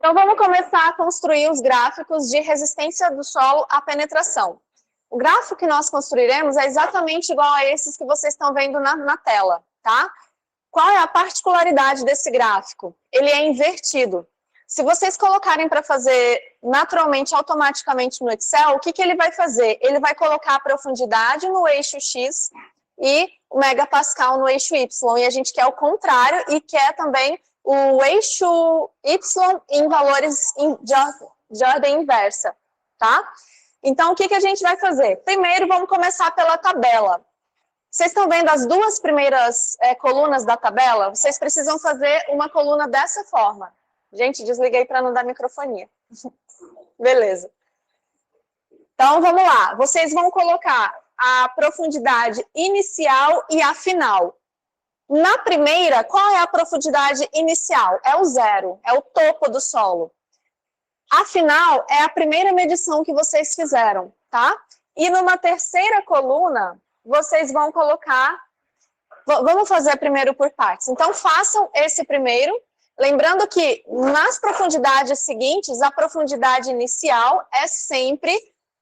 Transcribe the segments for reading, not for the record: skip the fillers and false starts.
Então, vamos começar a construir os gráficos de resistência do solo à penetração. O gráfico que nós construiremos é exatamente igual a esses que vocês estão vendo na tela, tá? Qual é a particularidade desse gráfico? Ele é invertido. Se vocês colocarem para fazer naturalmente, automaticamente no Excel, o que ele vai fazer? Ele vai colocar a profundidade no eixo X e o megapascal no eixo Y. E a gente quer o contrário e quer também o eixo Y em valores de ordem inversa, tá? Então, o que a gente vai fazer? Primeiro, vamos começar pela tabela. Vocês estão vendo as duas primeiras colunas da tabela? Vocês precisam fazer uma coluna dessa forma. Gente, desliguei para não dar microfonia. Beleza. Então, vamos lá. Vocês vão colocar a profundidade inicial e a final. Na primeira, qual é a profundidade inicial? É o zero, é o topo do solo. A final é a primeira medição que vocês fizeram, tá? E numa terceira coluna, vocês vão colocar... Vamos fazer primeiro por partes. Então, façam esse primeiro. Lembrando que nas profundidades seguintes, a profundidade inicial é sempre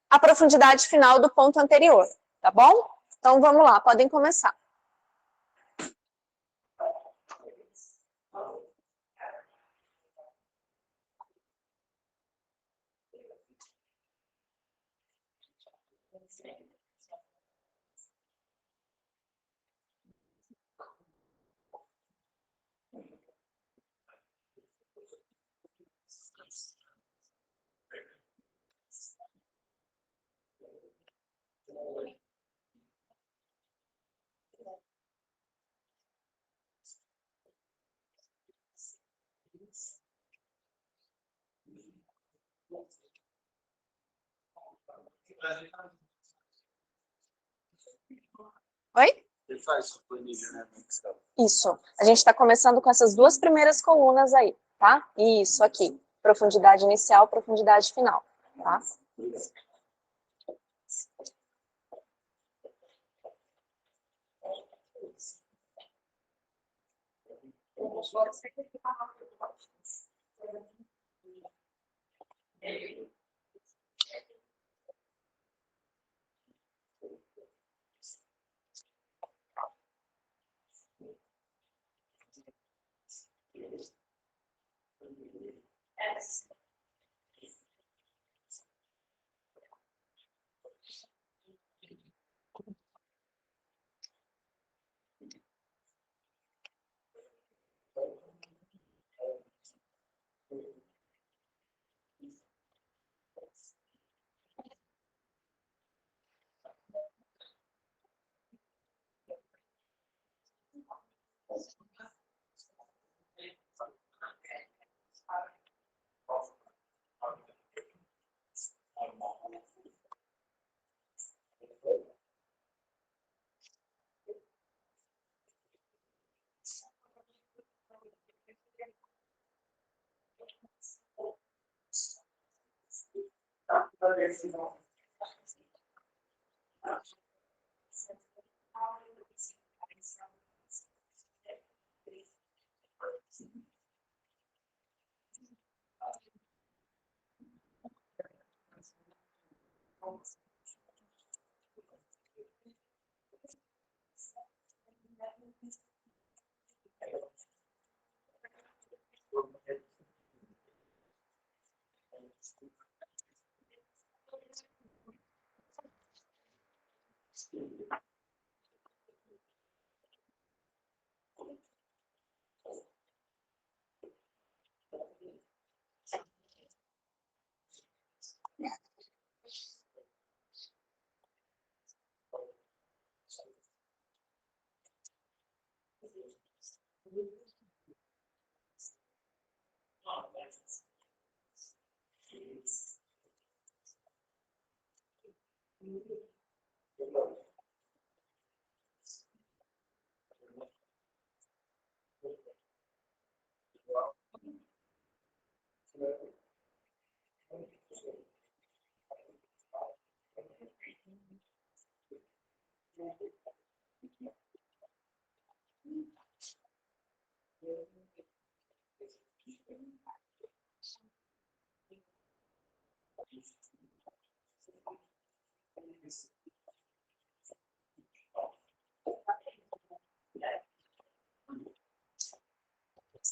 a profundidade final do ponto anterior, tá bom? Então, vamos lá, podem começar. Oi? Ele faz isso planilha, né? Isso. A gente está começando com essas duas primeiras colunas aí, tá? Isso, aqui. Profundidade inicial, profundidade final, tá?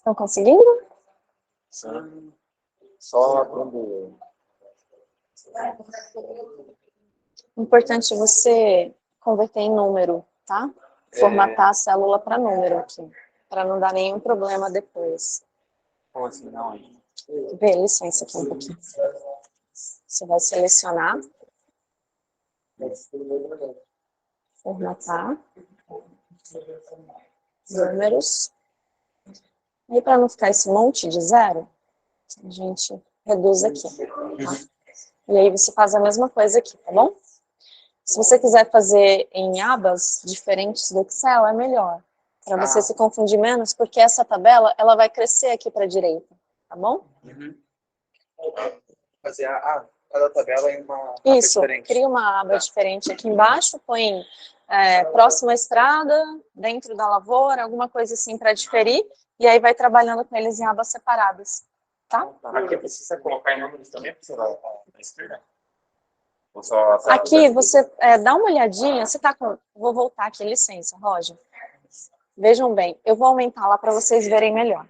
Estão conseguindo? Sim. Só quando... Importante você converter em número, tá? Formatar a célula para número aqui, para não dar nenhum problema depois. Como assim, não? Vê, licença aqui um pouquinho. Você vai selecionar, formatar, números. E para não ficar esse monte de zero, a gente reduz aqui, tá? E aí você faz a mesma coisa aqui, tá bom? Se você quiser fazer em abas diferentes do Excel, é melhor. Para você se confundir menos, porque essa tabela, ela vai crescer aqui para a direita, tá bom? Fazer cada tabela em uma aba Isso, diferente. cria uma aba diferente aqui embaixo, põe próxima estrada, dentro da lavoura, alguma coisa assim para diferir, e aí vai trabalhando com eles em abas separadas, tá? Aqui precisa colocar em números também, precisa na esquerda? Aqui você dá uma olhadinha, você tá com... Vou voltar aqui, licença, Roger. Vejam bem, eu vou aumentar lá para vocês verem melhor.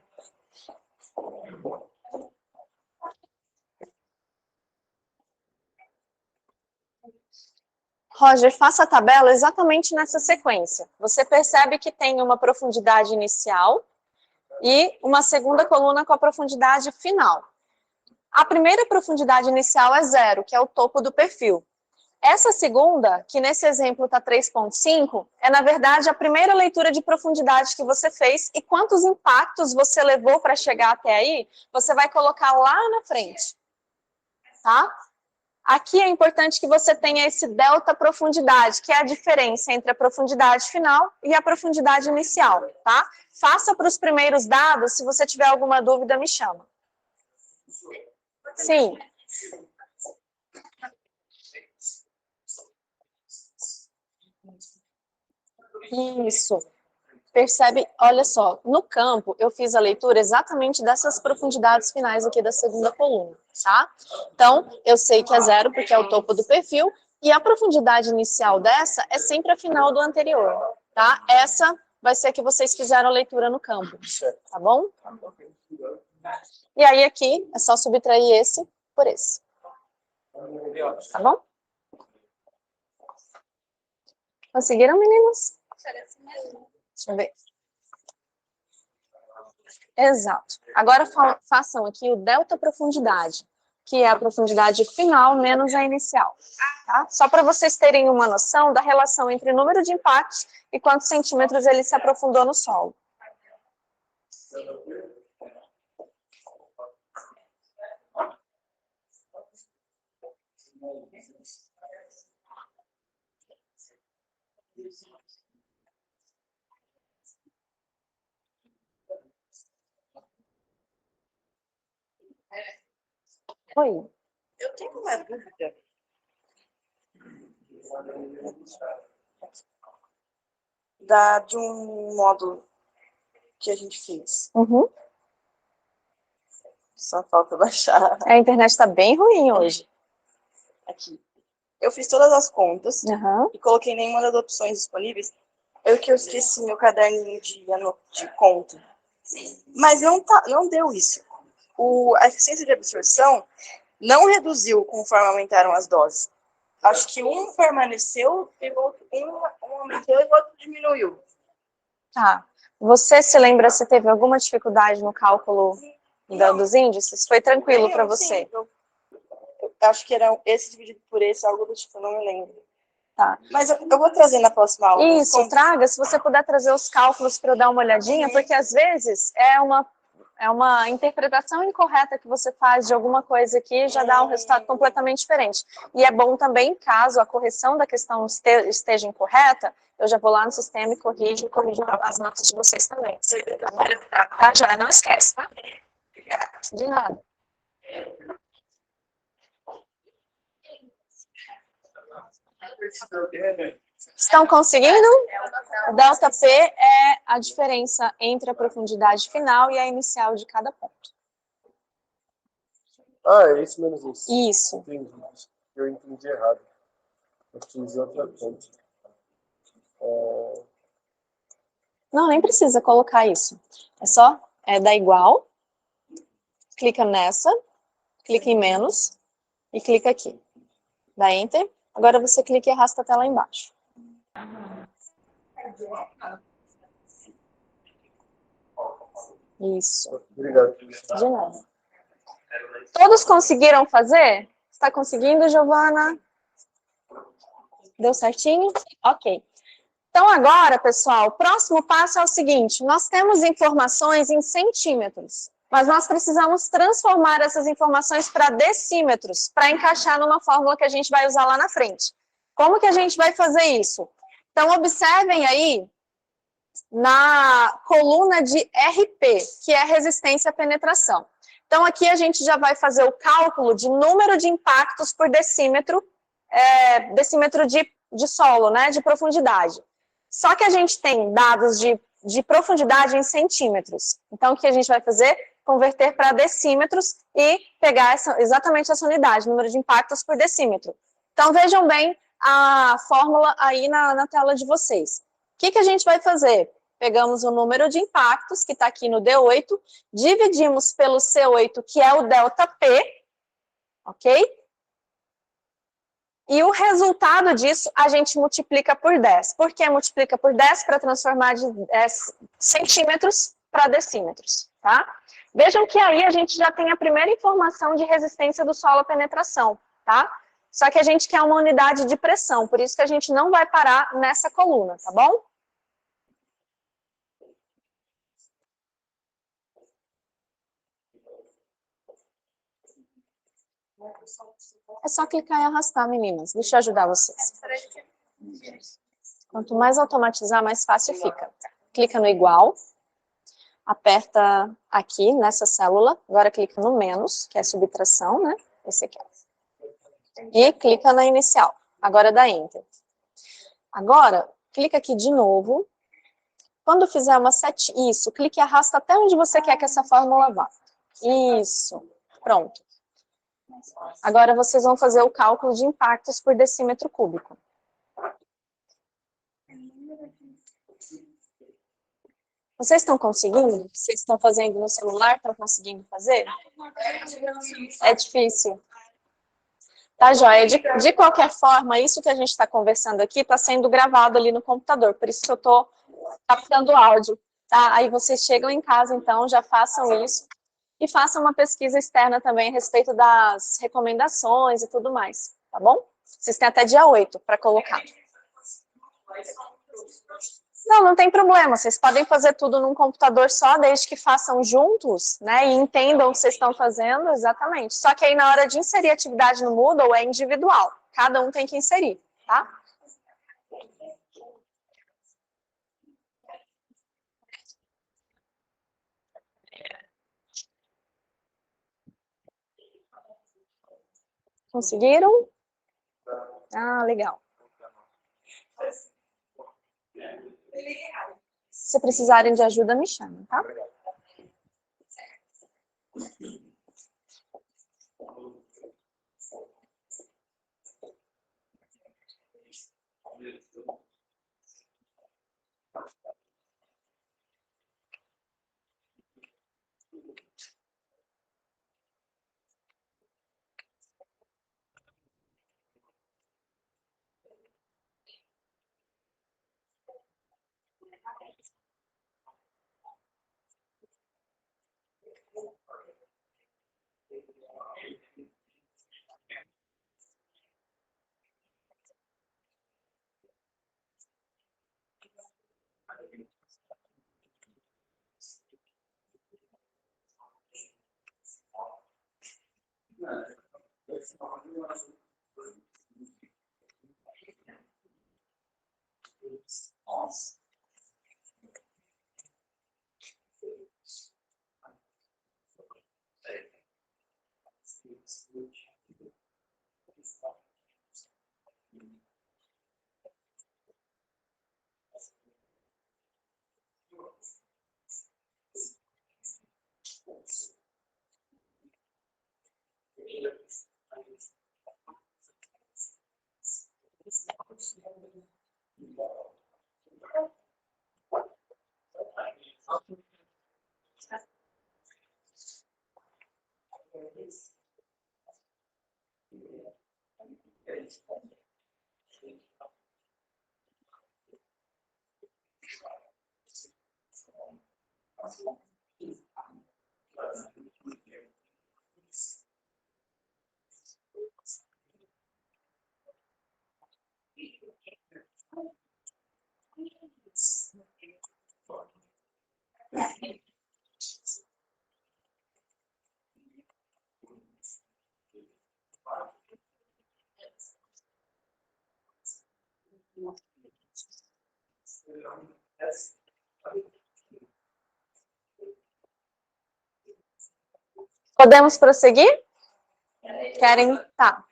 Roger, faça a tabela exatamente nessa sequência. Você percebe que tem uma profundidade inicial e uma segunda coluna com a profundidade final. A primeira profundidade inicial é 0, que é o topo do perfil. Essa segunda, que nesse exemplo está 3,5, é na verdade a primeira leitura de profundidade que você fez e quantos impactos você levou para chegar até aí, você vai colocar lá na frente, tá? Aqui é importante que você tenha esse delta profundidade, que é a diferença entre a profundidade final e a profundidade inicial, tá? Faça para os primeiros dados, se você tiver alguma dúvida, me chama. Sim. Isso. Percebe? Olha só, no campo eu fiz a leitura exatamente dessas profundidades finais aqui da segunda coluna, tá? Então, eu sei que é 0 porque é o topo do perfil, e a profundidade inicial dessa é sempre a final do anterior, tá? Essa vai ser a que vocês fizeram a leitura no campo, tá bom? E aí aqui é só subtrair esse por esse. Tá bom? Conseguiram, meninos? Deixa eu ver. Exato. Agora façam aqui o delta profundidade, que é a profundidade final menos a inicial. Tá? Só para vocês terem uma noção da relação entre o número de impactos e quantos centímetros ele se aprofundou no solo. Oi. Eu tenho uma dúvida. De um módulo que a gente fez. Uhum. Só falta baixar. A internet está bem ruim hoje. Aqui. Eu fiz todas as contas Uhum. e coloquei nenhuma das opções disponíveis. Eu esqueci meu caderninho de conta. Mas não deu isso. A eficiência de absorção não reduziu conforme aumentaram as doses. Acho que um permaneceu, e um aumentou e o outro diminuiu. Tá. Você se lembra se teve alguma dificuldade no cálculo dos índices? Foi tranquilo para você? Sim, eu acho que era esse dividido por esse, algo do tipo, não me lembro. Tá. Mas eu vou trazer na próxima aula. Isso, traga, se você puder trazer os cálculos para eu dar uma olhadinha, porque às vezes é uma interpretação incorreta que você faz de alguma coisa aqui, já dá um resultado completamente diferente. E é bom também, caso a correção da questão esteja incorreta, eu já vou lá no sistema e corrijo as notas de vocês também. Tá, já não esquece, tá? De nada. Estão conseguindo? O delta P é a diferença entre a profundidade final e a inicial de cada ponto. É isso menos isso. Isso. Entendi. Eu entendi errado. Eu fiz outra conta. Não, nem precisa colocar isso. É só dá igual, clica nessa, clica em menos e clica aqui. Dá Enter. Agora você clica e arrasta até lá embaixo. Isso. Obrigado. De nada. Todos conseguiram fazer? Está conseguindo, Giovana? Deu certinho? Ok. Então agora, pessoal, o próximo passo é o seguinte, nós temos informações em centímetros, mas nós precisamos transformar essas informações para decímetros, para encaixar numa fórmula que a gente vai usar lá na frente. Como que a gente vai fazer isso? Então, observem aí na coluna de RP, que é resistência à penetração. Então, aqui a gente já vai fazer o cálculo de número de impactos por decímetro, decímetro de solo, né, de profundidade. Só que a gente tem dados de profundidade em centímetros. Então, o que a gente vai fazer? Converter para decímetros e pegar exatamente essa unidade, número de impactos por decímetro. Então, vejam bem a fórmula aí na tela de vocês. O que a gente vai fazer? Pegamos o número de impactos, que está aqui no D8, dividimos pelo C8, que é o ΔP, ok? E o resultado disso a gente multiplica por 10. Por que multiplica por 10? Para transformar de centímetros para decímetros, tá? Vejam que aí a gente já tem a primeira informação de resistência do solo à penetração, tá? Só que a gente quer uma unidade de pressão, por isso que a gente não vai parar nessa coluna, tá bom? É só clicar e arrastar, meninas. Deixa eu ajudar vocês. Quanto mais automatizar, mais fácil fica. Clica no igual, aperta aqui nessa célula, agora clica no menos, que é subtração, né? Esse aqui. E clica na inicial. Agora dá Enter. Agora, clica aqui de novo. Quando fizer uma setinha, isso, clique e arrasta até onde você quer que essa fórmula vá. Isso, pronto. Agora vocês vão fazer o cálculo de impactos por decímetro cúbico. Vocês estão conseguindo? Vocês estão fazendo no celular? Estão conseguindo fazer? É difícil. Tá, joia? De qualquer forma, isso que a gente está conversando aqui está sendo gravado ali no computador, por isso que eu estou captando áudio, tá? Aí vocês chegam em casa, então, já façam isso e façam uma pesquisa externa também a respeito das recomendações e tudo mais, tá bom? Vocês têm até dia 8 para colocar. Não tem problema, vocês podem fazer tudo num computador só, desde que façam juntos, né, e entendam o que vocês estão fazendo, exatamente. Só que aí na hora de inserir atividade no Moodle é individual, cada um tem que inserir, tá? Conseguiram? Ah, legal. Se precisarem de ajuda, me chamem, tá? Podemos prosseguir? Querem? Tá.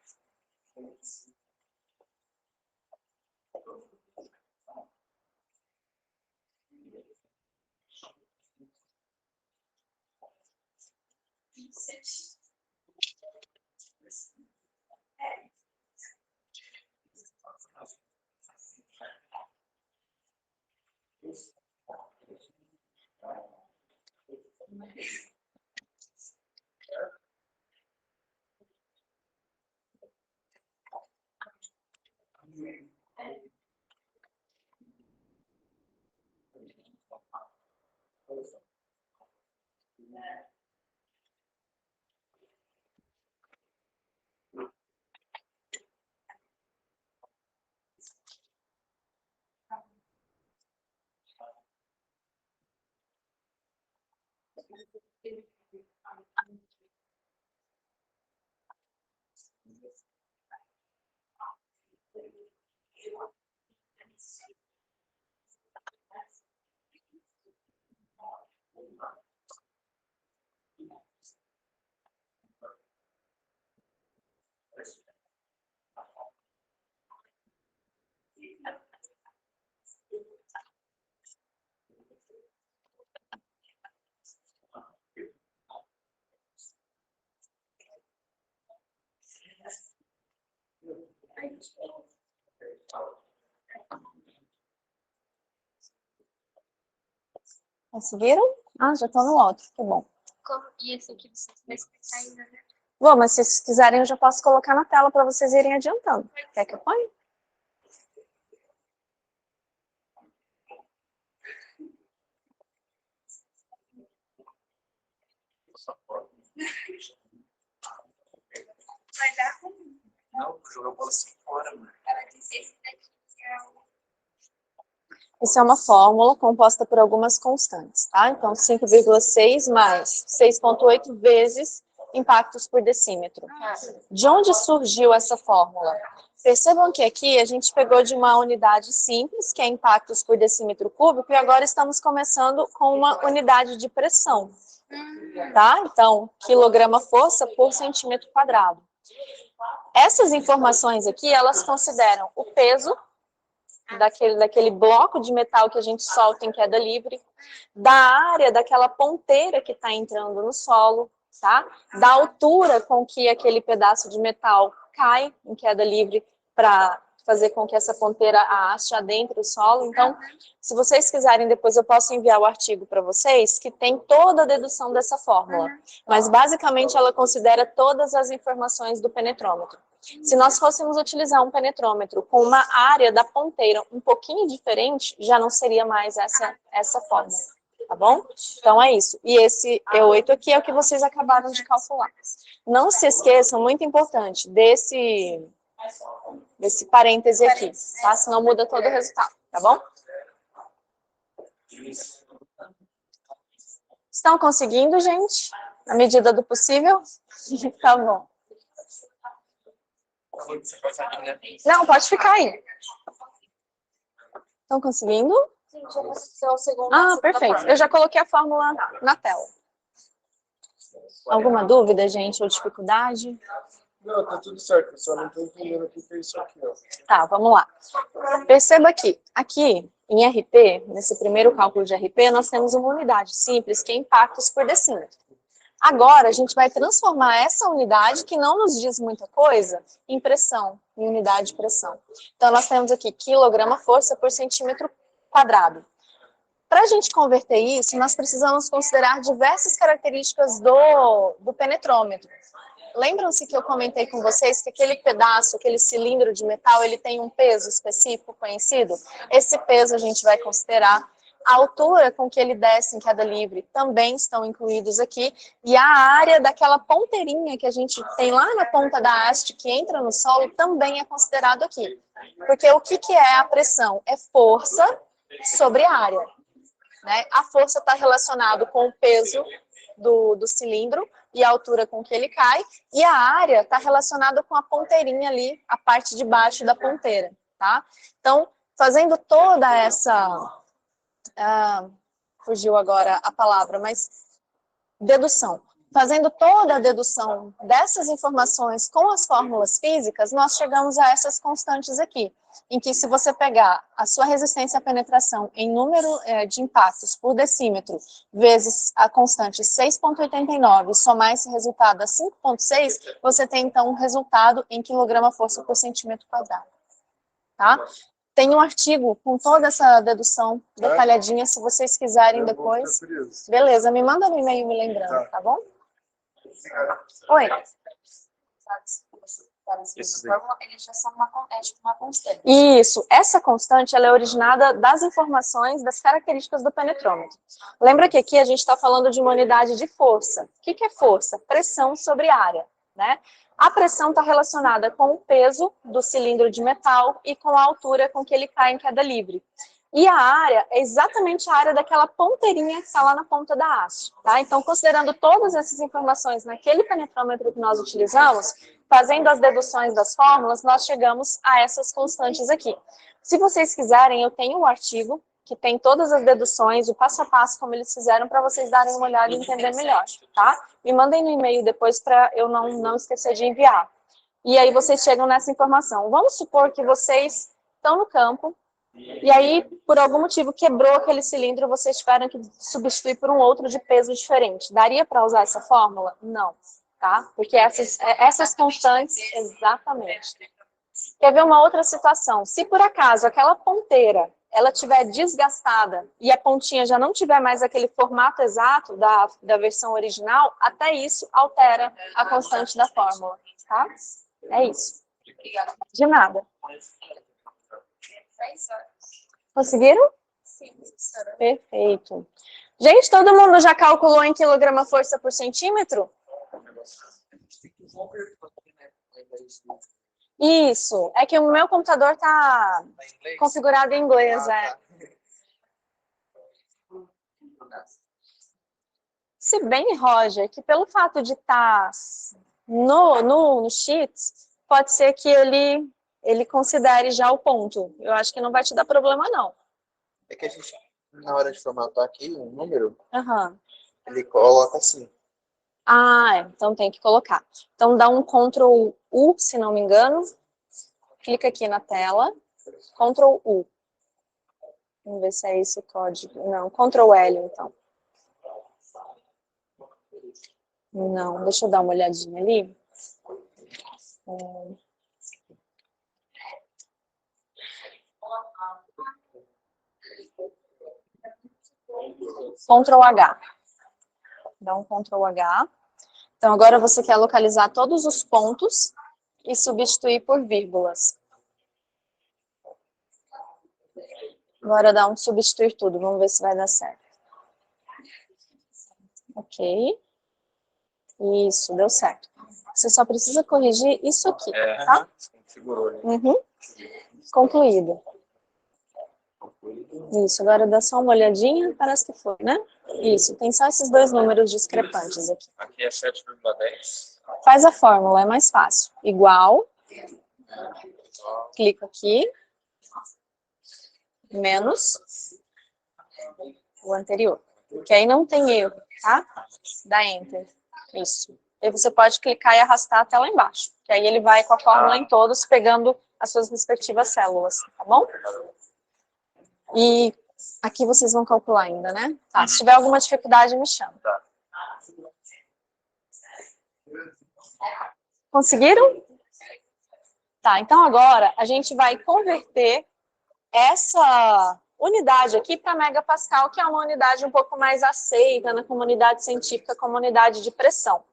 Conseguiram? Ah, já estão no outro, que bom. E esse aqui você vai explicar ainda, né? Bom, mas se vocês quiserem, eu já posso colocar na tela para vocês irem adiantando. Quer que eu ponha? Vai dar com Não, vou jogar a bola assim fora, mano. ela disse esse daqui é o... Isso é uma fórmula composta por algumas constantes, tá? Então, 5,6 mais 6,8 vezes impactos por decímetro. De onde surgiu essa fórmula? Percebam que aqui a gente pegou de uma unidade simples, que é impactos por decímetro cúbico, e agora estamos começando com uma unidade de pressão, tá? Então, quilograma-força por centímetro quadrado. Essas informações aqui, elas consideram o peso daquele bloco de metal que a gente solta em queda livre, da área daquela ponteira que está entrando no solo, tá? Da altura com que aquele pedaço de metal cai em queda livre para fazer com que essa ponteira haste adentre o solo. Então, se vocês quiserem, depois eu posso enviar o artigo para vocês, que tem toda a dedução dessa fórmula. Mas, basicamente, ela considera todas as informações do penetrômetro. Se nós fôssemos utilizar um penetrômetro com uma área da ponteira um pouquinho diferente, já não seria mais essa fórmula, tá bom? Então é isso. E esse E8 aqui é o que vocês acabaram de calcular. Não se esqueçam, muito importante, desse parêntese aqui, tá? Senão muda todo o resultado, tá bom? Estão conseguindo, gente? Na medida do possível? Tá bom. Não, pode ficar aí. Estão conseguindo? Ah, perfeito. Eu já coloquei a fórmula na tela. Alguma dúvida, gente, ou dificuldade? Não, tá tudo certo. Eu só não tô entendendo o que é isso aqui, ó. Tá, vamos lá. Perceba aqui em RP, nesse primeiro cálculo de RP, nós temos uma unidade simples, que é impactos por decímetro. Agora, a gente vai transformar essa unidade, que não nos diz muita coisa, em pressão, em unidade de pressão. Então, nós temos aqui quilograma-força por centímetro quadrado. Para a gente converter isso, nós precisamos considerar diversas características do penetrômetro. Lembram-se que eu comentei com vocês que aquele pedaço, aquele cilindro de metal, ele tem um peso específico conhecido? Esse peso a gente vai considerar. A altura com que ele desce em queda livre também estão incluídos aqui, e a área daquela ponteirinha que a gente tem lá na ponta da haste que entra no solo também é considerado aqui. Porque o que é a pressão? É força sobre área, né? A força está relacionada com o peso do cilindro e a altura com que ele cai, e a área está relacionada com a ponteirinha ali, a parte de baixo da ponteira, tá? Então, fazendo toda essa... fugiu agora a palavra, mas dedução. Fazendo toda a dedução dessas informações com as fórmulas físicas, nós chegamos a essas constantes aqui, em que se você pegar a sua resistência à penetração em número de impactos por decímetro, vezes a constante 6,89, somar esse resultado a 5,6, você tem então um resultado em quilograma-força por centímetro quadrado. Tá? Tem um artigo com toda essa dedução detalhadinha, se vocês quiserem depois. Beleza, me manda no e-mail me lembrando, tá bom? Oi. Eles já são uma constante. Isso, essa constante ela é originada das informações, das características do penetrômetro. Lembra que aqui a gente está falando de uma unidade de força. O que é força? Pressão sobre área, né? A pressão está relacionada com o peso do cilindro de metal e com a altura com que ele cai em queda livre. E a área é exatamente a área daquela ponteirinha que está lá na ponta da haste, tá? Então, considerando todas essas informações naquele penetrômetro que nós utilizamos, fazendo as deduções das fórmulas, nós chegamos a essas constantes aqui. Se vocês quiserem, eu tenho um artigo que tem todas as deduções, o passo a passo como eles fizeram, para vocês darem uma olhada e entender melhor, tá? Me mandem no e-mail depois para eu não esquecer de enviar. E aí vocês chegam nessa informação. Vamos supor que vocês estão no campo, e aí, por algum motivo, quebrou aquele cilindro, vocês tiveram que substituir por um outro de peso diferente. Daria para usar essa fórmula? Não, tá? Porque essas constantes, exatamente. Quer ver uma outra situação? Se por acaso aquela ponteira, ela estiver desgastada e a pontinha já não tiver mais aquele formato exato da versão original, até isso altera a constante da fórmula, tá? É isso. De nada. Conseguiram? Sim, professora. Perfeito. Gente, todo mundo já calculou em quilograma-força por centímetro? Isso. É que o meu computador está configurado em inglês, Se bem, Roger, que pelo fato de estar no Sheets, pode ser que ele considere já o ponto. Eu acho que não vai te dar problema, não. É que a gente, na hora de formatar aqui, um número, Aham. ele coloca assim. Então tem que colocar. Então dá um Ctrl U, se não me engano. Clica aqui na tela. Ctrl U. Vamos ver se é esse o código. Não, Ctrl L, então. Não, deixa eu dar uma olhadinha ali. Ctrl H. Dá um Ctrl H. Então, agora você quer localizar todos os pontos e substituir por vírgulas. Agora dá um substituir tudo. Vamos ver se vai dar certo. Ok. Isso, deu certo. Você só precisa corrigir isso aqui, tá? Configurou ali. Uhum. Concluído. Isso, agora dá só uma olhadinha, parece que foi, né? Isso, tem só esses dois números discrepantes aqui. Aqui é 7,10. Faz a fórmula, é mais fácil. Igual, clica aqui, menos o anterior. Que aí não tem erro, tá? Dá Enter. Isso. E você pode clicar e arrastar até lá embaixo. Que aí ele vai com a fórmula em todos, pegando as suas respectivas células, tá bom? E aqui vocês vão calcular ainda, né? Tá, se tiver alguma dificuldade, me chama. Conseguiram? Tá, então agora a gente vai converter unidade aqui para megapascal, que é uma unidade um pouco mais aceita na comunidade científica como unidade de pressão.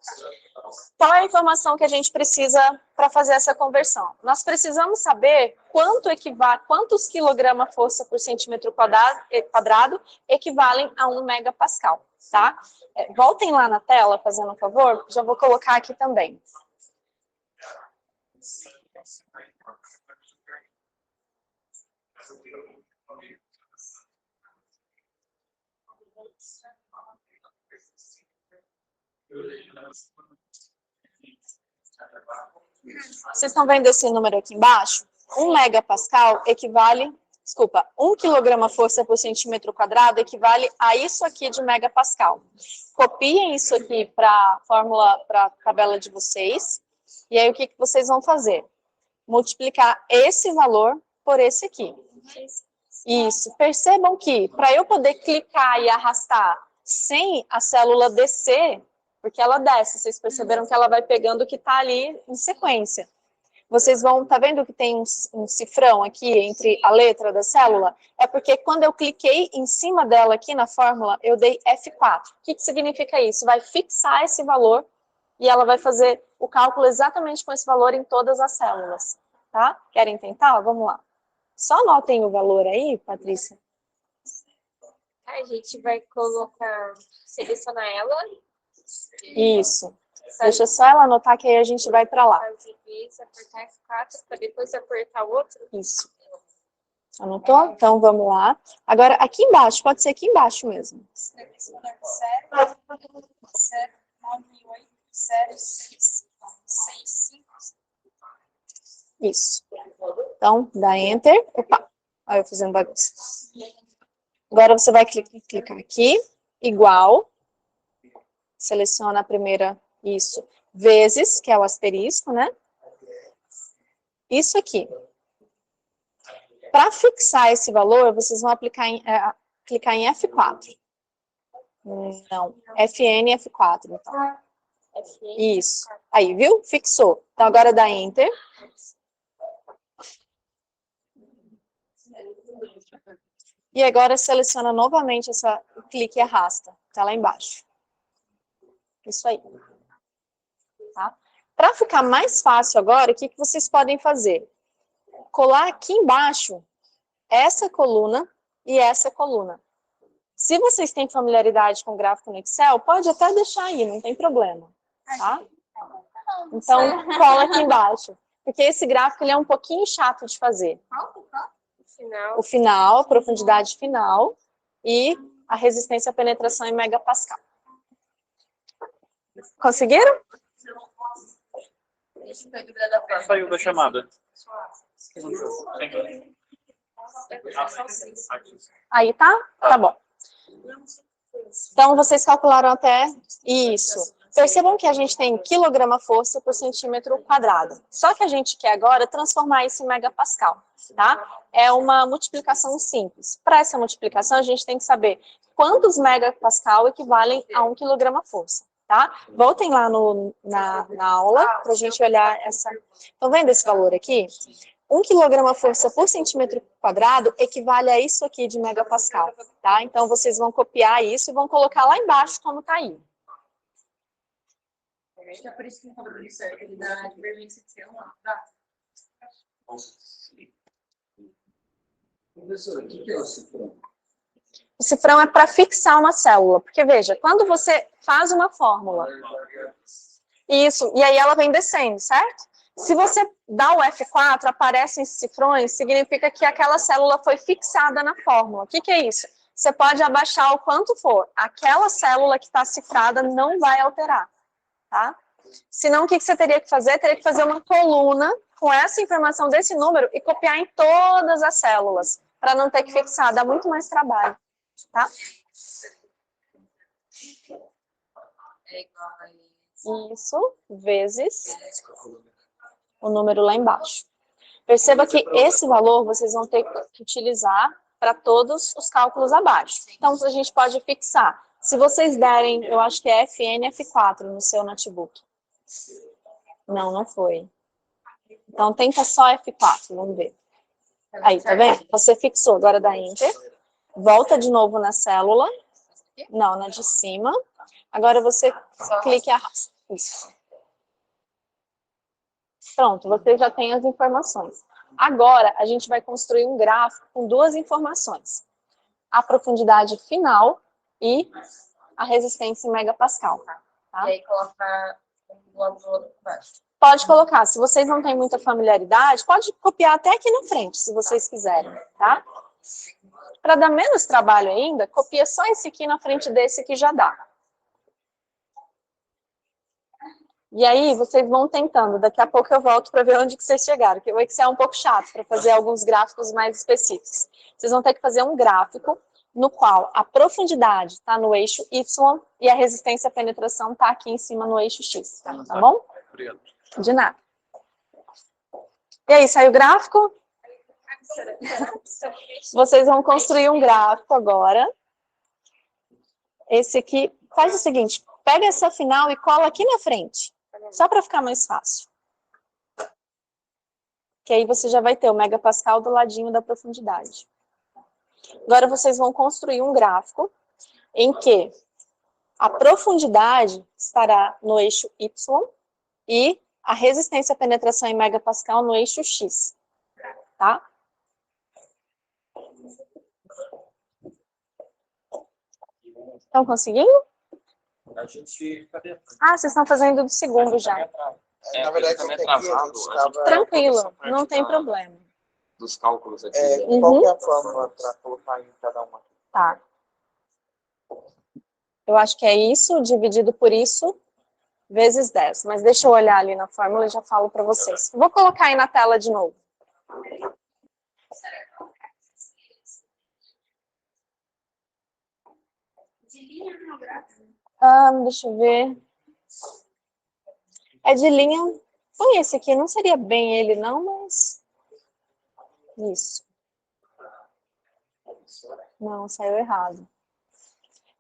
Qual é a informação que a gente precisa para fazer essa conversão? Nós precisamos saber quantos quilograma-força por centímetro quadrado equivalem a 1 megapascal, tá? Voltem lá na tela, fazendo um favor, já vou colocar aqui também. Vocês estão vendo esse número aqui embaixo? 1 megapascal equivale, 1 quilograma-força por centímetro quadrado equivale a isso aqui de megapascal. Copiem isso aqui para a fórmula, para a tabela de vocês, e aí o que vocês vão fazer? Multiplicar esse valor por esse aqui. Isso. Percebam que, para eu poder clicar e arrastar sem a célula descer, porque ela desce, vocês perceberam que ela vai pegando o que está ali em sequência. Vocês vão, tá vendo que tem um cifrão aqui entre a letra da célula? É porque quando eu cliquei em cima dela aqui na fórmula, eu dei F4. O que significa isso? Vai fixar esse valor e ela vai fazer o cálculo exatamente com esse valor em todas as células, tá? Querem tentar? Vamos lá. Só anotem o valor aí, Patrícia. A gente vai colocar, selecionar ela. Isso. Deixa só ela anotar que aí a gente vai para lá. Fazer isso, apertar F4, para depois apertar o outro. Isso. Anotou? Então vamos lá. Agora aqui embaixo, pode ser aqui embaixo mesmo. Isso. Então, dá Enter. Opa, olha eu fazendo bagunça. Agora você vai clicar aqui, igual. Seleciona a primeira, isso, vezes, que é o asterisco, né? Isso aqui. Para fixar esse valor, vocês vão clicar em F4. Não, FN e F4, então. Isso. Aí, viu? Fixou. Então, agora dá Enter. E agora seleciona novamente clique e arrasta. Tá lá embaixo. Isso aí. Tá? Para ficar mais fácil agora, o que vocês podem fazer? Colar aqui embaixo essa coluna e essa coluna. Se vocês têm familiaridade com gráfico no Excel, pode até deixar aí, não tem problema. Tá? Então, cola aqui embaixo. Porque esse gráfico ele é um pouquinho chato de fazer. O final, a profundidade final e a resistência à penetração em megapascal. Conseguiram? Saiu da chamada. Aí tá? Tá bom. Então, vocês calcularam até isso. Percebam que a gente tem quilograma-força por centímetro quadrado. Só que a gente quer agora transformar isso em megapascal, tá? É uma multiplicação simples. Para essa multiplicação, a gente tem que saber quantos megapascal equivalem a 1 quilograma-força, tá? Voltem lá na aula para a gente olhar essa... Estão vendo esse valor aqui? 1 quilograma-força por centímetro quadrado equivale a isso aqui de megapascal, tá? Então, vocês vão copiar isso e vão colocar lá embaixo como está aí. É por isso que não falou isso, ele dá divergência de ser humano, tá? Professor, o que é o cifrão? O cifrão é para fixar uma célula, porque veja, quando você faz uma fórmula, isso, e aí ela vem descendo, certo? Se você dá o F4, aparecem cifrões, significa que aquela célula foi fixada na fórmula. O que é isso? Você pode abaixar o quanto for, aquela célula que está cifrada não vai alterar, tá? Senão, o que você teria que fazer? Teria que fazer uma coluna com essa informação desse número e copiar em todas as células, para não ter que fixar, dá muito mais trabalho, tá? É igual a Isso, vezes o número lá embaixo. Perceba que esse valor vocês vão ter que utilizar para todos os cálculos abaixo. Então, a gente pode fixar. Se vocês derem, eu acho que é FN e F4 no seu notebook. Não, não foi. Então, tenta só F4, vamos ver. Aí, tá vendo? Você fixou, agora dá Enter. Volta de novo na célula. Não, na de cima. Agora você clica e arrasta. Isso. Pronto, você já tem as informações. Agora, a gente vai construir um gráfico com duas informações. A profundidade final e a resistência em megapascal. Tá? E aí colocar um lado do outro embaixo. Pode colocar. Se vocês não têm muita familiaridade, pode copiar até aqui na frente, se vocês quiserem, tá? Para dar menos trabalho ainda, copia só esse aqui na frente desse que já dá. E aí, vocês vão tentando. Daqui a pouco eu volto para ver onde que vocês chegaram, porque o Excel é um pouco chato para fazer alguns gráficos mais específicos. Vocês vão ter que fazer um gráfico no qual a profundidade está no eixo Y e a resistência à penetração está aqui em cima no eixo X. Tá bom? Obrigado. De nada. E aí, saiu o gráfico? Vocês vão construir um gráfico agora. Esse aqui, faz o seguinte, pega essa final e cola aqui na frente, só para ficar mais fácil. Que aí você já vai ter o megapascal do ladinho da profundidade. Agora vocês vão construir um gráfico em que a profundidade estará no eixo Y e a resistência à penetração em megapascal no eixo X. Tá? Estão conseguindo? A gente... Cadê? Ah, vocês estão fazendo do segundo já. Na verdade, também aqui a gente atrasado. estava... Tranquilo, não tem problema. Dos cálculos aqui. Qual que é a fórmula para colocar em cada uma? Tá. Eu acho que é isso, dividido por isso, vezes 10. Mas deixa eu olhar ali na fórmula e já falo para vocês. Vou colocar aí na tela de novo. Deixa eu ver. É de linha. Põe esse aqui, não seria bem ele não, mas... Isso. Não, saiu errado.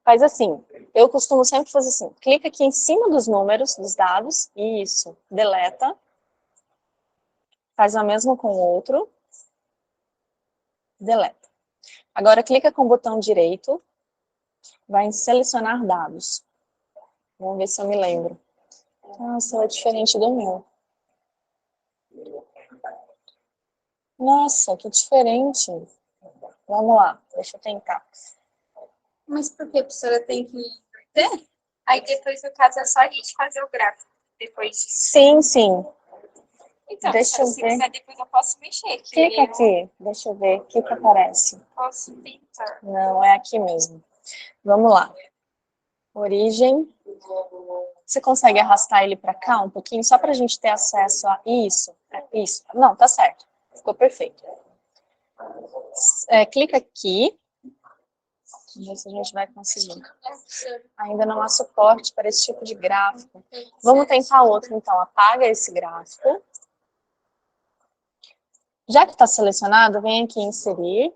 Faz assim, eu costumo sempre fazer assim, clica aqui em cima dos números, dos dados, isso, deleta. Faz o mesmo com o outro. Deleta. Agora clica com o botão direito, vai em selecionar dados. Vamos ver se eu me lembro. Nossa, é diferente do meu. Nossa, que diferente. Vamos lá, deixa eu tentar. Mas por que a professora tem que ter? Aí depois, no caso, é só a gente fazer o gráfico. Depois disso. Sim, sim. Então, Deixa eu se ver. quiser, depois eu posso mexer aqui. Clica aqui, deixa eu ver o que aparece. Posso pintar. Não, é aqui mesmo. Vamos lá. Origem. Você consegue arrastar ele para cá um pouquinho, só para a gente ter acesso a isso? Isso. Não, tá certo. Ficou perfeito. Clica aqui. Vamos ver se a gente vai conseguir. Ainda não há suporte para esse tipo de gráfico. Vamos tentar outro, então. Apaga esse gráfico. Já que está selecionado, vem aqui em inserir.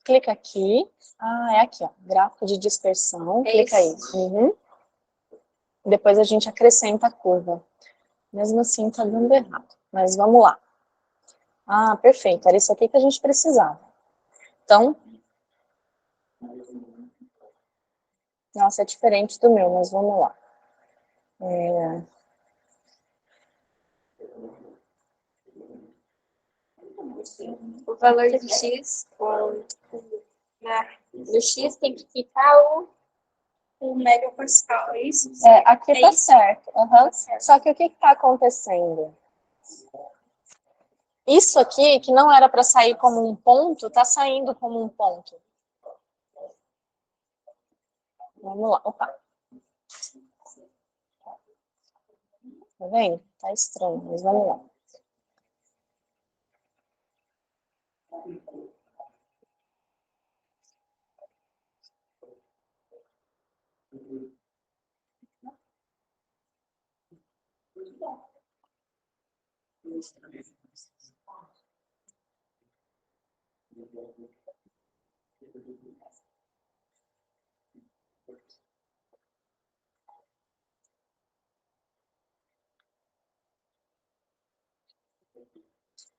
Clica aqui. Ah, é aqui, ó. Gráfico de dispersão. Clica aí. Uhum. Depois a gente acrescenta a curva. Mesmo assim, está dando errado. Mas vamos lá. Ah, perfeito. Era isso aqui que a gente precisava. Então... Nossa, é diferente do meu, mas vamos lá. O valor do X, do X tem que ficar o megapascal, é isso? Aqui tá certo. Uhum. Tá certo. Só que o que está acontecendo? Isso aqui, que não era para sair como um ponto, está saindo como um ponto. Vamos lá. Opa. Tá vendo? Tá estranho, mas vamos lá.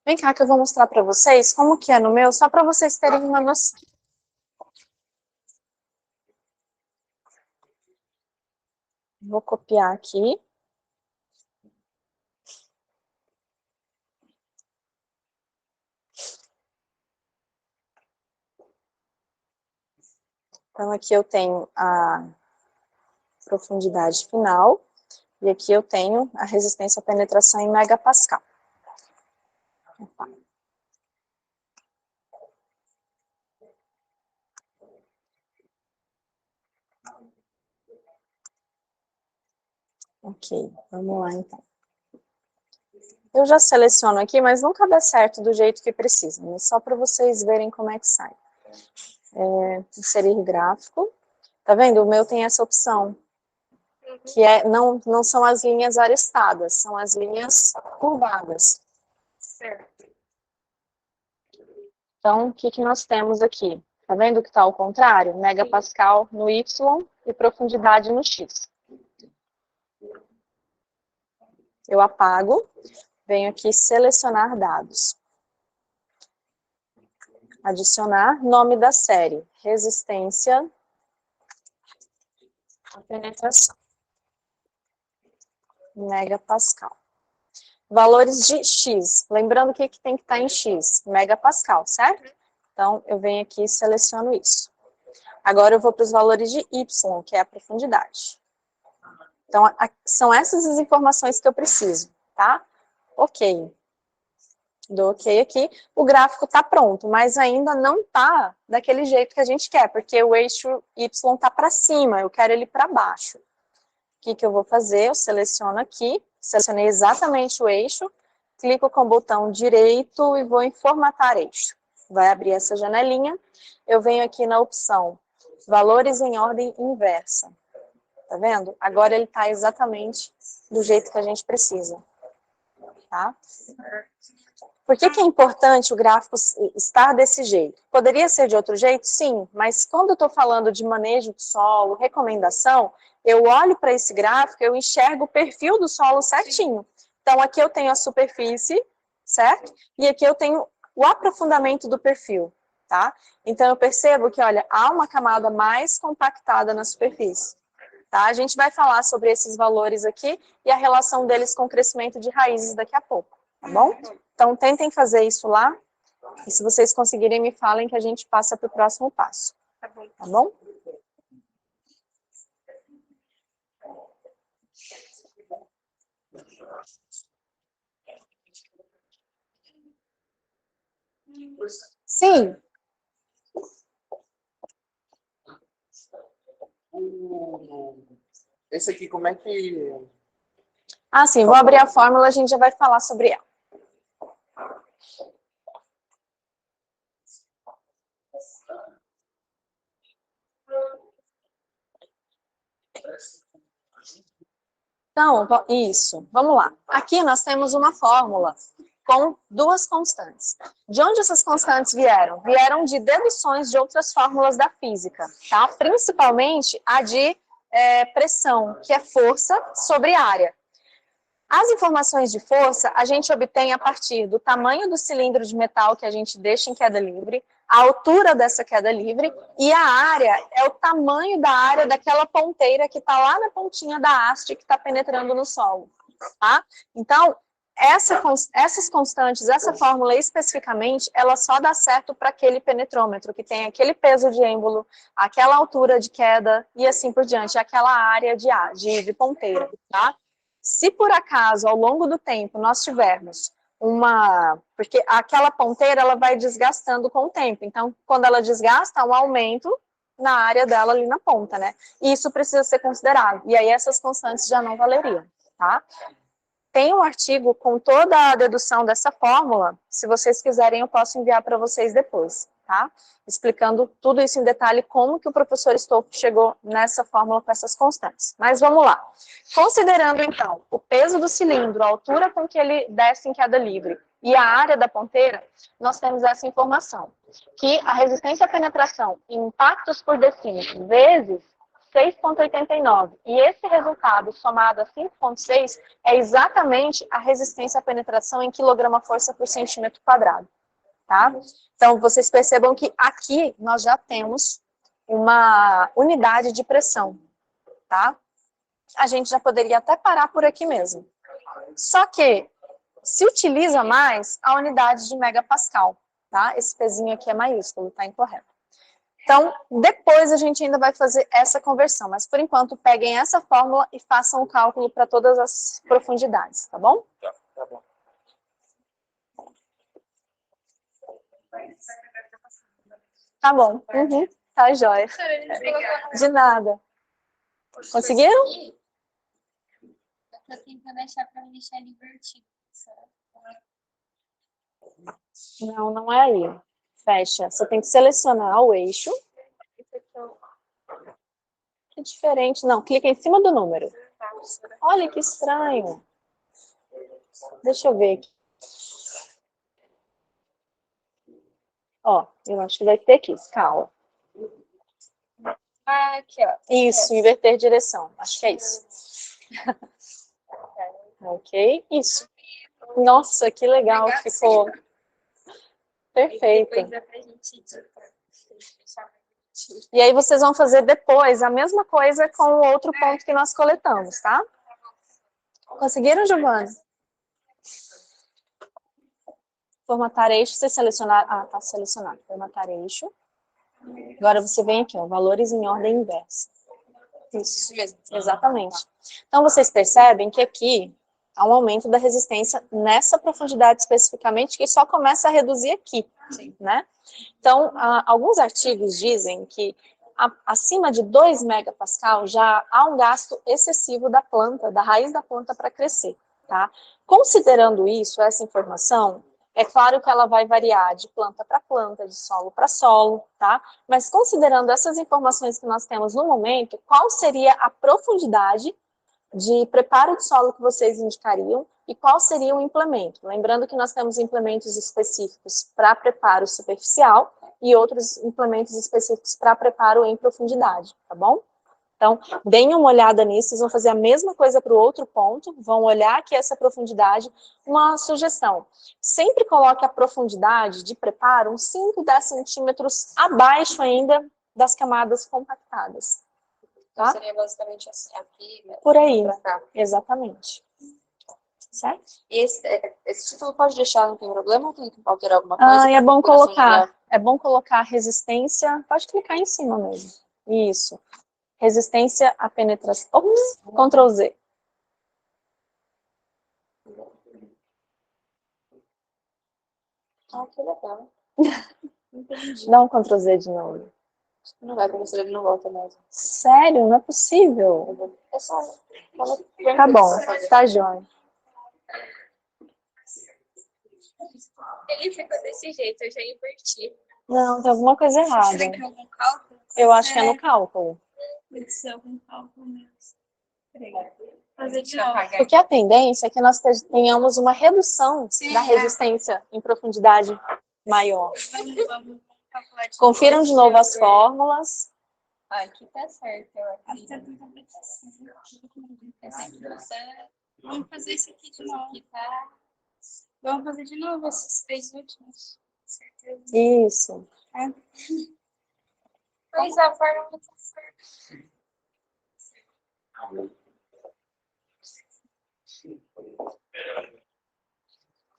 Vem cá que eu vou mostrar para vocês como que é no meu, só para vocês terem uma noção. Vou copiar aqui. Então, aqui eu tenho a profundidade final, e aqui eu tenho a resistência à penetração em megapascal. Opa. Ok, vamos lá então. Eu já seleciono aqui, mas nunca dá certo do jeito que precisa, mas só para vocês verem como é que sai. Inserir gráfico. Tá vendo? O meu tem essa opção, que não são as linhas arestadas, são as linhas curvadas. Certo. Então, o que nós temos aqui? Tá vendo que está ao contrário? Megapascal no Y e profundidade no X. Eu apago, venho aqui selecionar dados. Adicionar nome da série, resistência à penetração. Megapascal. Valores de X, lembrando que tem que estar em X, megapascal, certo? Então, eu venho aqui e seleciono isso. Agora eu vou para os valores de Y, que é a profundidade. Então, são essas as informações que eu preciso, tá? Ok. Dou ok aqui. O gráfico está pronto, mas ainda não está daquele jeito que a gente quer, porque o eixo Y está para cima, eu quero ele para baixo. O que eu vou fazer? Eu seleciono aqui, selecionei exatamente o eixo, clico com o botão direito e vou em formatar eixo. Vai abrir essa janelinha, eu venho aqui na opção valores em ordem inversa. Tá vendo? Agora ele está exatamente do jeito que a gente precisa. Tá? Por que é importante o gráfico estar desse jeito? Poderia ser de outro jeito? Sim, mas quando eu estou falando de manejo de solo, recomendação, eu olho para esse gráfico, eu enxergo o perfil do solo certinho. Então, aqui eu tenho a superfície, certo? E aqui eu tenho o aprofundamento do perfil, tá? Então, eu percebo que, olha, há uma camada mais compactada na superfície, tá? A gente vai falar sobre esses valores aqui e a relação deles com o crescimento de raízes daqui a pouco, tá bom? Então, tentem fazer isso lá, e se vocês conseguirem, me falem que a gente passa para o próximo passo, tá bom? Sim. Esse aqui, como é que... Ah, sim, vou abrir a fórmula, a gente já vai falar sobre ela. Então, isso, vamos lá. Aqui nós temos uma fórmula com duas constantes. De onde essas constantes vieram? Vieram de deduções de outras fórmulas da física, tá? Principalmente a de pressão, que é força sobre área. As informações de força a gente obtém a partir do tamanho do cilindro de metal que a gente deixa em queda livre, a altura dessa queda livre, e a área é o tamanho da área daquela ponteira que está lá na pontinha da haste que está penetrando no solo, tá? Então, essas constantes, essa fórmula especificamente, ela só dá certo para aquele penetrômetro, que tem aquele peso de êmbolo, aquela altura de queda e assim por diante, aquela área de ponteira, tá? Se por acaso, ao longo do tempo, nós tivermos porque aquela ponteira, ela vai desgastando com o tempo, então, quando ela desgasta, há um aumento na área dela ali na ponta, né? E isso precisa ser considerado, e aí essas constantes já não valeriam, tá? Tem um artigo com toda a dedução dessa fórmula, se vocês quiserem eu posso enviar para vocês depois, tá? Explicando tudo isso em detalhe, como que o professor Stolf chegou nessa fórmula com essas constantes. Mas vamos lá. Considerando, então, o peso do cilindro, a altura com que ele desce em queda livre e a área da ponteira, nós temos essa informação, que a resistência à penetração em impactos por decímetro vezes 6,89. E esse resultado, somado a 5,6, é exatamente a resistência à penetração em quilograma-força por centímetro quadrado. Tá? Então, vocês percebam que aqui nós já temos uma unidade de pressão. Tá? A gente já poderia até parar por aqui mesmo. Só que se utiliza mais a unidade de megapascal. Tá? Esse pezinho aqui é maiúsculo, tá incorreto. Então, depois a gente ainda vai fazer essa conversão, mas por enquanto peguem essa fórmula e façam o cálculo para todas as profundidades, tá bom? Tá bom. Tá bom. Uhum. Tá jóia. De nada. Conseguiram? Eu tô tentando achar pra me deixar divertido. Não, não é aí. Fecha. Você tem que selecionar o eixo. Que diferente. Não, clica em cima do número. Olha que estranho. Deixa eu ver aqui. Ó, eu acho que vai ter aqui, escala. Ah, aqui, ó. Isso, inverter direção. Acho que é isso. Ok, isso. Nossa, que legal que ficou. Perfeito. Depois dá pra gente editar. E aí vocês vão fazer depois a mesma coisa com o outro ponto que nós coletamos, tá? Conseguiram, Giovana? Formatar eixo, você selecionar... Ah, tá selecionado. Formatar eixo. Agora você vem aqui, ó, valores em ordem inversa. Isso mesmo, exatamente. Então, vocês percebem que aqui há um aumento da resistência nessa profundidade especificamente, que só começa a reduzir aqui, né? Então, alguns artigos dizem que acima de 2 megapascal já há um gasto excessivo da planta, da raiz da planta para crescer, tá? Considerando isso, essa informação, é claro que ela vai variar de planta para planta, de solo para solo, tá? Mas considerando essas informações que nós temos no momento, qual seria a profundidade de preparo de solo que vocês indicariam e qual seria o implemento? Lembrando que nós temos implementos específicos para preparo superficial e outros implementos específicos para preparo em profundidade, tá bom? Então, deem uma olhada nisso, vocês vão fazer a mesma coisa para o outro ponto, vão olhar aqui essa profundidade. Uma sugestão, sempre coloque a profundidade de preparo uns 5, 10 centímetros abaixo ainda das camadas compactadas. Tá? Então, seria basicamente assim, aqui, né? Por aí, Pra cá. exatamente. Certo? E esse título pode deixar, não tem problema, ou tem que alterar alguma coisa? Ah, é bom Configuração de colocar. gráfico? É bom colocar resistência. Pode clicar em cima mesmo. Isso. Resistência à penetração. Ops, Ctrl Z. Ah, que legal. Dá um Ctrl Z de novo. Não vai, porque ele não volta mais. Sério? Não é possível. É só... Tá bom, tá jóia. Ele ficou desse jeito, eu já inverti. Não, tem alguma coisa errada. Será que é algum cálculo? Eu acho que é no cálculo. Pode ser algum cálculo mesmo. Fazer de novo. Porque a tendência é que nós tenhamos uma redução da resistência em profundidade maior. Vamos calcular de Confiram de novo as fórmulas. Ah, aqui tá certo, eu acredito. Vamos fazer isso aqui de novo. Tá? Vamos fazer de novo esses 3 últimos. Certeza. Isso. Pois a forma tá certa.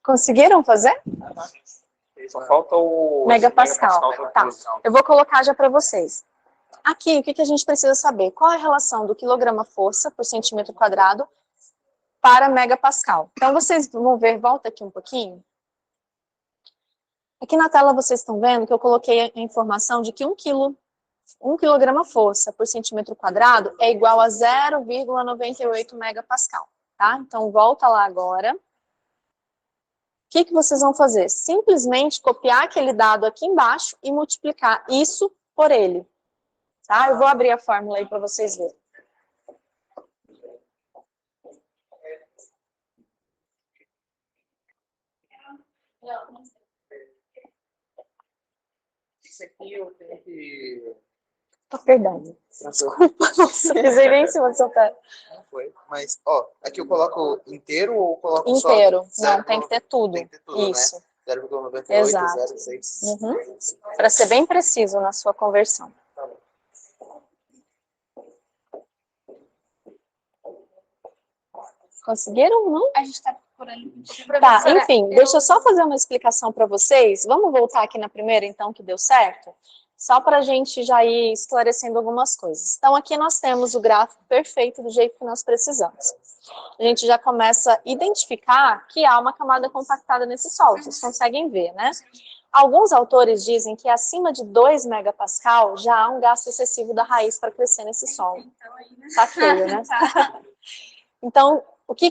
Conseguiram fazer? Só falta o Megapascal. da Tá. posição. Eu vou colocar já para vocês. Aqui, o que a gente precisa saber? Qual é a relação do quilograma-força por centímetro quadrado para megapascal? Então, vocês vão ver, volta aqui um pouquinho. Aqui na tela vocês estão vendo que eu coloquei a informação de que 1 quilograma-força por centímetro quadrado é igual a 0,98 megapascal, tá? Então, volta lá agora. O que vocês vão fazer? Simplesmente copiar aquele dado aqui embaixo e multiplicar isso por ele. Tá? Eu vou abrir a fórmula aí para vocês verem. Isso aqui eu tenho que... Opa, perdão. Desculpa, nossa, pisei bem em cima do seu pé. Não foi. Mas, ó, aqui eu coloco inteiro ou coloco Inteiro. só... Não, tem que ter tudo. Tem que ter tudo, Isso. né? 0,98, Exato. 0,6. Uhum. Para ser bem preciso na sua conversão. Tá bom. Conseguiram, não? A gente está procurando. Tá, enfim, deixa eu só fazer uma explicação para vocês. Vamos voltar aqui na primeira, então, que deu certo? Só para a gente já ir esclarecendo algumas coisas. Então, aqui nós temos o gráfico perfeito do jeito que nós precisamos. A gente já começa a identificar que há uma camada compactada nesse solo, vocês conseguem ver, né? Alguns autores dizem que acima de 2 megapascal já há um gasto excessivo da raiz para crescer nesse solo. Tá feio, né? Então,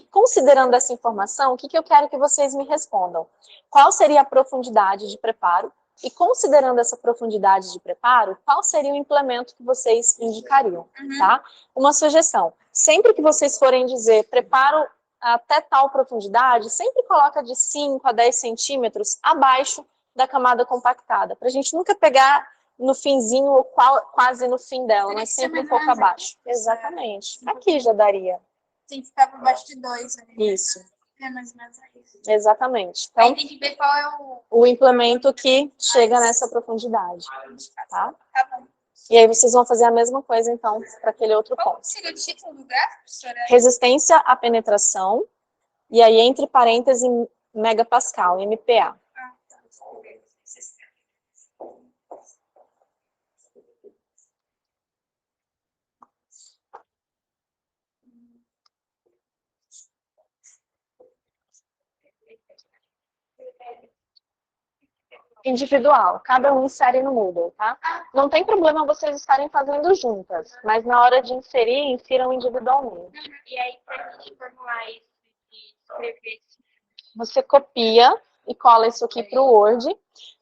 considerando essa informação, o que eu quero que vocês me respondam? Qual seria a profundidade de preparo? E considerando essa profundidade de preparo, qual seria o implemento que vocês indicariam, tá? Uma sugestão, sempre que vocês forem dizer preparo até tal profundidade, sempre coloca de 5 a 10 centímetros abaixo da camada compactada, para a gente nunca pegar no finzinho ou quase no fim dela, mas sempre um pouco abaixo. Exatamente. Aqui já daria. Tem que ficar por baixo de 2. Né? Isso. É mais ou menos isso. Exatamente. Aí Então, tem que ver qual é o implemento que chega nessa profundidade, tá? Tá bom. E aí vocês vão fazer a mesma coisa, então, para aquele outro Qual ponto. seria o título do gráfico, professora? Resistência à penetração, e aí entre parênteses megapascal, MPa. Ah, tá. Individual, cada um insere no Moodle, tá? Não tem problema vocês estarem fazendo juntas, mas na hora de inserir, infiram individualmente. E aí, para a gente formular isso e escrever Você copia e cola isso aqui para o Word.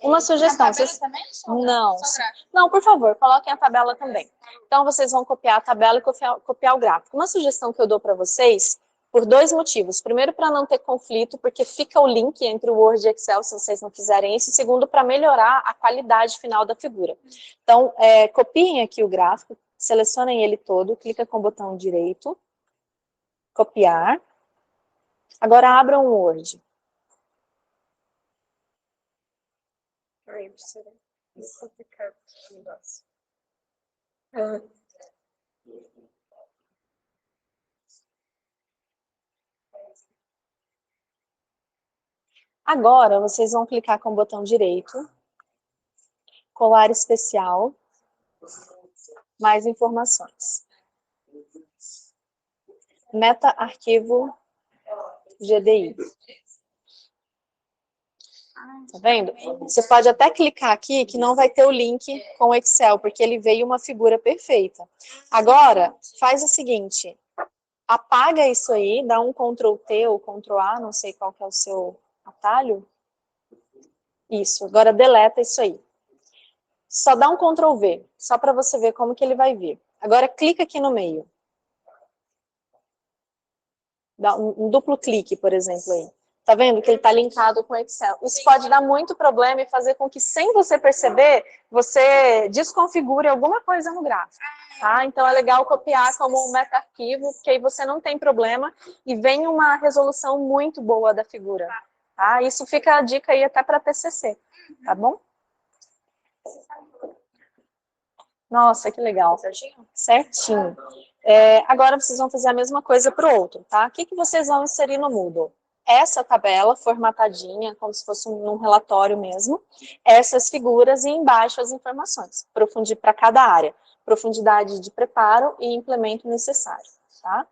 Uma sugestão. Na tabela também? Não. Só gráfico. Não, por favor, coloquem a tabela também. Então, vocês vão copiar a tabela e copiar o gráfico. Uma sugestão que eu dou para vocês, por 2 motivos. Primeiro, para não ter conflito, porque fica o link entre o Word e Excel, se vocês não quiserem isso. E segundo, para melhorar a qualidade final da figura. Então, copiem aqui o gráfico, selecionem ele todo, clica com o botão direito, copiar. Agora, abram o Word. Peraí, professora. Deixa eu ficar com o negócio. Agora, vocês vão clicar com o botão direito, colar especial, mais informações. Meta arquivo GDI. Tá vendo? Você pode até clicar aqui que não vai ter o link com o Excel, porque ele veio uma figura perfeita. Agora, faz o seguinte, apaga isso aí, dá um Ctrl T ou Ctrl A, não sei qual que é o seu atalho. Isso, agora deleta isso aí. Só dá um Ctrl V, só para você ver como que ele vai vir. Agora clica aqui no meio. Dá um duplo clique, por exemplo, aí. Tá vendo que ele está linkado com o Excel? Isso pode dar muito problema e fazer com que, sem você perceber, você desconfigure alguma coisa no gráfico. Tá? Então, é legal copiar como um meta-arquivo, porque aí você não tem problema e vem uma resolução muito boa da figura. Tá? Isso fica a dica aí até para TCC, tá bom? Nossa, que legal. Certinho? Certinho. Agora vocês vão fazer a mesma coisa para o outro, tá? O que vocês vão inserir no Moodle? Essa tabela formatadinha, como se fosse num relatório mesmo, essas figuras e embaixo as informações, para cada área, profundidade de preparo e implemento necessário, tá?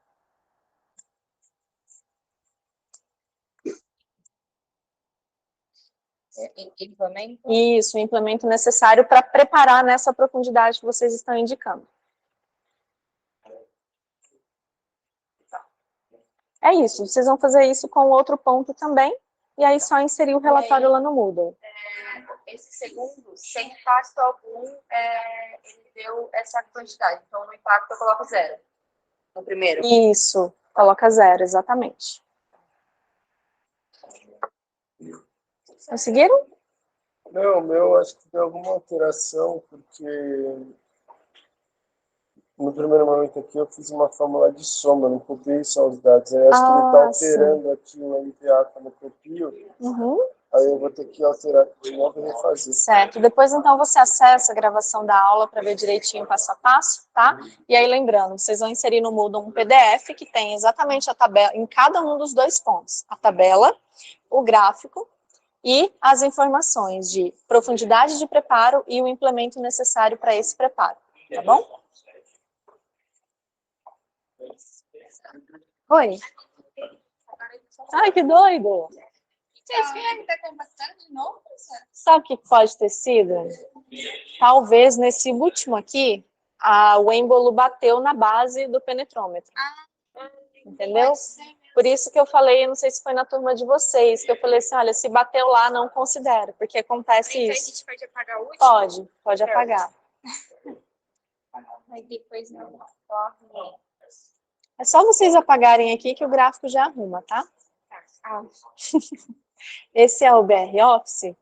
Implemento? Isso, o implemento necessário para preparar nessa profundidade que vocês estão indicando. É isso, vocês vão fazer isso com outro ponto também, e aí só inserir o relatório lá no Moodle. Esse segundo, sem impacto algum, ele deu essa quantidade. Então, no impacto eu coloco 0. No primeiro. Isso, coloca 0, exatamente. Conseguiram? Não, o meu acho que deu alguma alteração, porque no primeiro momento aqui eu fiz uma fórmula de soma, não copiei só os dados. Aí acho que ele está alterando aqui o MVA quando eu copio. Uhum. Aí eu vou ter que alterar de novo e refazer. Certo. Depois, então, você acessa a gravação da aula para ver direitinho passo a passo, tá? E aí, lembrando, vocês vão inserir no Moodle um PDF que tem exatamente a tabela, em cada um dos dois pontos. A tabela, o gráfico e as informações de profundidade de preparo e o implemento necessário para esse preparo, tá bom? Oi. Ai, que doido! Vocês viram que tá com bastante de novo, professora? Sabe o que pode ter sido? Talvez nesse último aqui, o êmbolo bateu na base do penetrômetro. Entendeu? Por isso que eu falei, eu não sei se foi na turma de vocês, que eu falei assim, olha, se bateu lá, não considero, porque acontece Então a isso. gente pode apagar o último? Pode apagar. Aí depois não. É só vocês apagarem aqui que o gráfico já arruma, tá? Esse é o BR Office,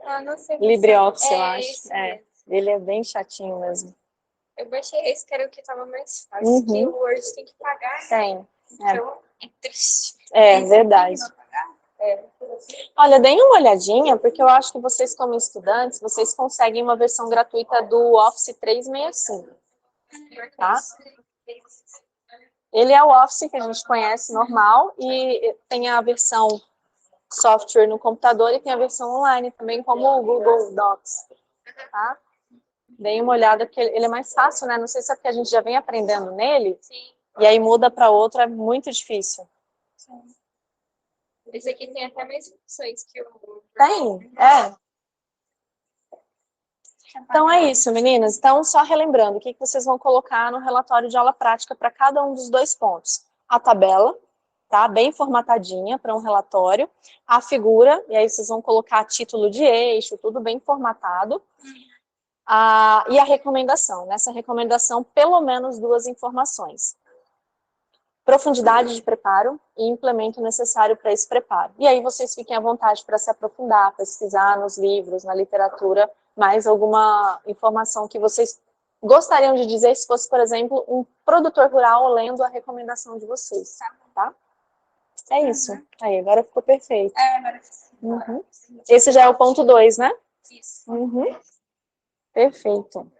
Ah, não sei. LibreOffice, eu É acho. esse É, mesmo. ele é bem chatinho mesmo. Eu baixei esse, que era o que tava mais fácil. Uhum. Que o Word tem que pagar, né? Tem. Então é triste. É verdade. É. Olha, deem uma olhadinha, porque eu acho que vocês, como estudantes, vocês conseguem uma versão gratuita do Office 365, tá? Ele é o Office que a gente conhece normal e tem a versão software no computador e tem a versão online também, como o Google Docs, tá? Deem uma olhada, porque ele é mais fácil, né? Não sei se é porque a gente já vem aprendendo nele, Sim. e aí muda para outro, é muito difícil. Esse aqui tem até mais funções que o... Tem, é. Então é isso, meninas. Então, só relembrando, o que vocês vão colocar no relatório de aula prática para cada um dos dois pontos? A tabela, tá? Bem formatadinha para um relatório. A figura, e aí vocês vão colocar título de eixo, tudo bem formatado. E a recomendação. Nessa recomendação, pelo menos 2 informações. Profundidade de preparo e implemento necessário para esse preparo. E aí vocês fiquem à vontade para se aprofundar, pesquisar nos livros, na literatura, mais alguma informação que vocês gostariam de dizer se fosse, por exemplo, um produtor rural lendo a recomendação de vocês, tá? É isso. Aí, agora ficou perfeito. agora Uhum. Esse já é o ponto 2, né? isso. Uhum. Perfeito.